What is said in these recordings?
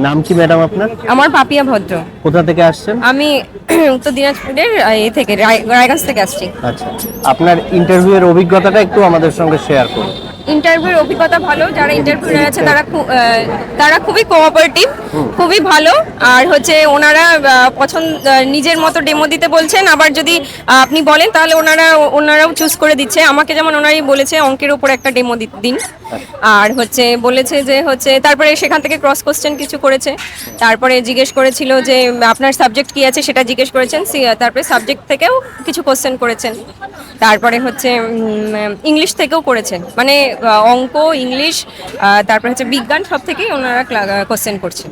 নাম কি ম্যাডাম আপনার? আমার পাপিয়া ভদ্র। কোথা থেকে আসছেন? আমি উত্তর দিনাজপুরের থেকে রায়গঞ্জ থেকে আসছি। আচ্ছা, আপনার ইন্টারভিউ এর অভিজ্ঞতাটা একটু আমাদের সঙ্গে শেয়ার করুন। ইন্টারভিউর অভিজ্ঞতা ভালো, যারা ইন্টারভিউ আছে এদিকটা। তারা খুবই কোঅপারেটিভ, হুম। খুবই ভালো। আর হচ্ছে ওনারা নিজের মতো ডেমো দিতে বলছেন, আবার যদি আপনি বলেন তাহলে ওনারাও চুজ করে দিচ্ছে। আমাকে যেমন ওনারই বলেছে অঙ্কের উপর একটা ডেমো দিন, আর হচ্ছে বলেছে যে হচ্ছে তারপরে সেখান থেকে ক্রস কোশ্চেন কিছু করেছে। তারপরে জিজ্ঞেস করেছিল যে আপনার সাবজেক্ট কি আছে সেটা জিজ্ঞেস করেছেন, তারপরে সাবজেক্ট থেকেও কিছু কোশ্চেন করেছেন। তারপরে হচ্ছে ইংলিশ থেকেও করেছেন, মানে অঙ্ক, ইংলিশ, তারপরে হচ্ছে বিজ্ঞান, সব থেকেই ওনারা কোশ্চেন করছেন।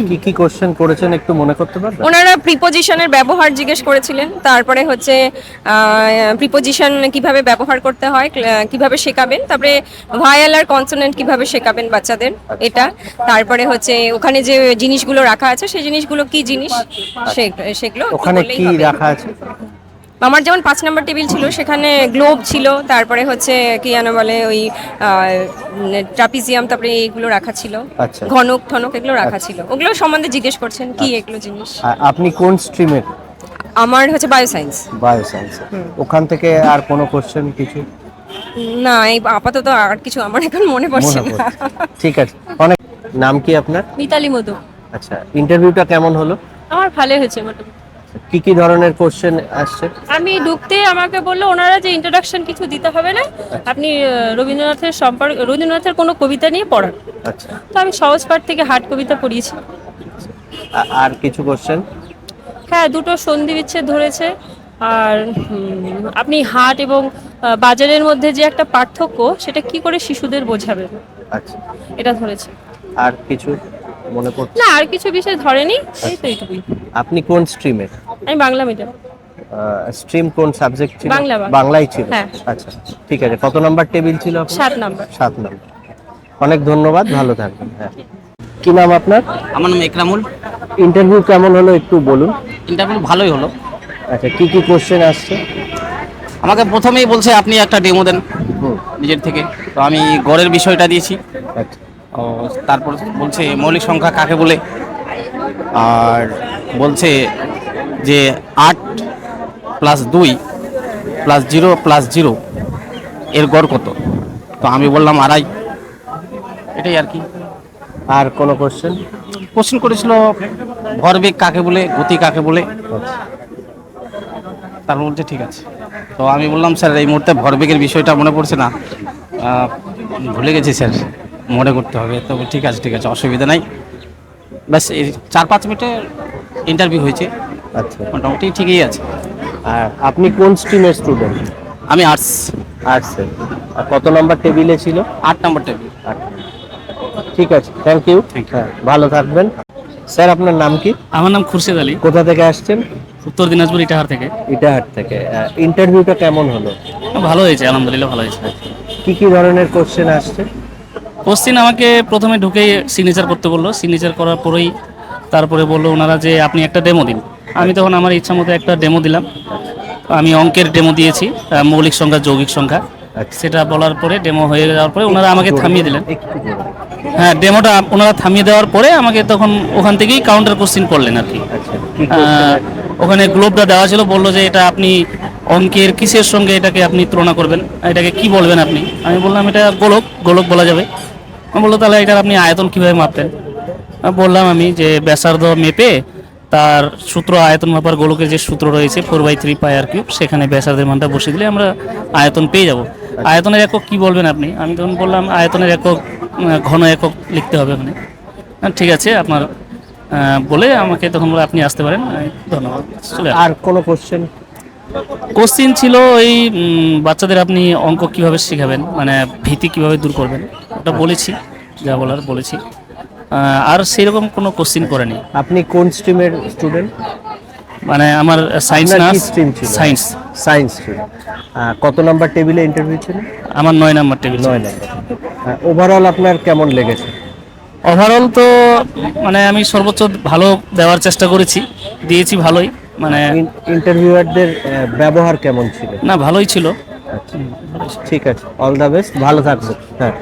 কি কি কোশ্চেন করেছেন একটু মনে করতে পারবেন? ওনারা প্রিপোজিশনের ব্যবহার জিজ্ঞেস করেছিলেন, তারপরে হচ্ছে প্রিপোজিশন কিভাবে ব্যবহার করতে হয়, কিভাবে শেখাবেন, তারপরে ভায়াল আর কনসোনেন্ট কিভাবে শেখাবেন বাচ্চাদের, এটা। তারপরে হচ্ছে ওখানে যে জিনিসগুলো রাখা আছে সেই জিনিসগুলো কি জিনিস, সেগুলো ওখানে কি রাখা আছে? আমার যেমন 5 নম্বর টেবিল ছিল, সেখানে গ্লোব ছিল, তারপরে হচ্ছে কি যেন বলে ওই ট্রাপিজিয়াম, তারপরে এইগুলো রাখা ছিল, আচ্ছা। ঘনক ঠনক এগুলো রাখা ছিল। ওগুলো সম্বন্ধে জিজ্ঞেস করছেন কি এগুলো জিনিস। আপনি কোন স্ট্রিমের? আমার হচ্ছে বায়োসায়েন্স। বায়োসায়েন্স। ওখান থেকে আর কোনো কোশ্চেন কিছু? না, এই আপাতত আর কিছু আমার এখন মনে পড়ছে মনে না। পড়ছে। ঠিক আছে, অনেক। নাম কি আপনার? মিতালি মধু। আচ্ছা, ইন্টারভিউটা কেমন হলো? আমার ভালো হয়েছে মোটামুটি। কি কি ধরনের কোশ্চেন আসছে? আমি ঢুকতে আমাকে বললো ওনারা যে ইন্ট্রোডাকশন কিছু দিতে হবে না, আপনি রবীন্দ্রনাথের কোনো কবিতা নিয়ে পড়ান। আচ্ছা। তো আমি সহজ পাঠ থেকে হাট কবিতা পড়িয়েছি। আর কিছু কোশ্চেন? হ্যাঁ, দুটো সন্ধি বিচ্ছেদ ধরেছে। আর আপনি হাট এবং বাজারের মধ্যে যে একটা পার্থক্য, সেটা কি করে শিশুদের বোঝাবেন, আচ্ছা। এটা ধরেছে। আর কিছু মনে পড়ছে? না, আর কিছু বিষয় ধরেনি, এই তো এইটুকুই। আপনি কোন স্ট্রিমের? আমি বাংলা মিডিয়াম। স্ট্রিম কোন সাবজেক্ট ছিল? বাংলা। বাংলাই ছিল। হ্যাঁ। আচ্ছা, ঠিক আছে। কত নাম্বার টেবিল ছিল আপনার? 7 নম্বর। 7 নাম্বার। অনেক ধন্যবাদ, ভালো থাকবেন। হ্যাঁ। কি নাম আপনার? আমার নাম একরামুল। ইন্টারভিউ কেমন হলো একটু বলুন। ইন্টারভিউ ভালোই হলো। আচ্ছা, কি কি কোশ্চেন আসছে? আমাকে প্রথমেই বলছে আপনি একটা ডেমো দেন নিজের থেকে। তো আমি গড়ের বিষয়টা দিয়েছি। আচ্ছা। ও, তারপর বলছে মৌলিক সংখ্যা কাকে বলে, আর বলছে যে 8 + 2 + 0 + 0 এর গড় কত। তো আমি বললাম আড়াই। এটাই আর কি। আর কোনো কোশ্চেন? কোশ্চেন করেছিল ভরবেগ কাকে বলে, গতি কাকে বলে। তারপর বলছে ঠিক আছে। তো আমি বললাম স্যার এই মুহূর্তে ভরবেগের বিষয়টা মনে পড়ছে না, ভুলে গেছি স্যার, মনে করতে হবে। তো ঠিক আছে ঠিক আছে, অসুবিধা নাই। ব্যাস এই 4-5 মিনিটের ইন্টারভিউ হয়েছে। আচ্ছা। মোটামুটি ঠিকই আছে। আর আপনি কোন স্ট্রিমের স্টুডেন্ট? আমি আর্টস। আর্টসের। আর কত নাম্বার টেবিলে ছিল? 8 নম্বর টেবিল। ঠিক আছে, থ্যাংক ইউ। হ্যাঁ, ভালো থাকবেন। স্যার, আপনার নাম কি? আমার নাম খুরশেদ আলী, কোথা থেকে আসছেন? উত্তর দিনাজপুর ইটাহার থেকে। ইটাহার থেকে। ইন্টারভিউটা কেমন হলো? ভালো হয়েছে, আলহামদুলিল্লাহ ভালো হয়েছে। কি কি ধরনের কোশ্চেন আসছে? কোশ্চিন আমাকে প্রথমে ঢুকেই সিগনেচার করতে বললো। সিগনেচার করার পরেই তারপরে বললো ওনারা যে আপনি একটা ডেমো দিন। আমি তখন আমার ইচ্ছা মতো একটা ডেমো দিলাম। আমি অঙ্কের ডেমো দিয়েছি, মৌলিক সংখ্যা, যৌগিক সংখ্যা। সেটা বলার পরে, ডেমো হয়ে যাওয়ার পরে ওনারা আমাকে থামিয়ে দিলেন। হ্যাঁ, ডেমোটা ওনারা থামিয়ে দেওয়ার পরে আমাকে তখন ওখান থেকেই কাউন্টার কোশ্চিন করলেন আর কি। ওখানে গ্লোবটা দেওয়া ছিল, বললো যে এটা আপনি অঙ্কের কিসের সঙ্গে এটাকে আপনি তুলনা করবেন, এটাকে কি বলবেন আপনি। আমি বললাম এটা গোলক, গোলক বলা যাবে। আমি বললো তাহলে এটার আপনি আয়তন কীভাবে মাপতেন। বললাম আমি যে ব্যাসার্ধ মেপে তার সূত্র, আয়তন মাপার গোলকের যে সূত্র রয়েছে 4/3 πr³, সেখানে ব্যাসার্ধের মানটা বসিয়ে দিলে আমরা আয়তন পেয়ে যাব। আয়তনের একক কি বলবেন আপনি। আমি তখন বললাম আয়তনের একক ঘন একক লিখতে হবে ওখানে। ঠিক আছে আপনার, বলে আমাকে তখন বলে আপনি আসতে পারেন। ধন্যবাদ। আর কোনো কোশ্চেন? কোশ্চিন ছিল এই বাচ্চাদের আপনি অঙ্ক কিভাবে শেখাবেন, মানে ভীতি কিভাবে দূর করবেন, ওটা বলেছি, যা বলার বলেছি। আর সেরকম কোনো কোশ্চিন করেনি। আপনি কোন স্ট্রিমের স্টুডেন্ট? মানে আমার সায়েন্স না, স্ট্রিম ছিল? সায়েন্স। Science stream. কত নাম্বার টেবিলে ইন্টারভিউ ছিল? আমার 9 নম্বর টেবিল। 9 নাম্বার। ওভারঅল আপনার কেমন লেগেছে? ওভারঅল তো মানে আমি সর্বোচ্চ ভালো দেওয়ার চেষ্টা করেছি, দিয়েছি ভালোই। মানে ইন্টারভিউয়ারদের ব্যবহার কেমন ছিল? না, ভালোই ছিল। ঠিক আছে, অল দ্য বেস্ট, ভালো থাকবেন। হ্যাঁ।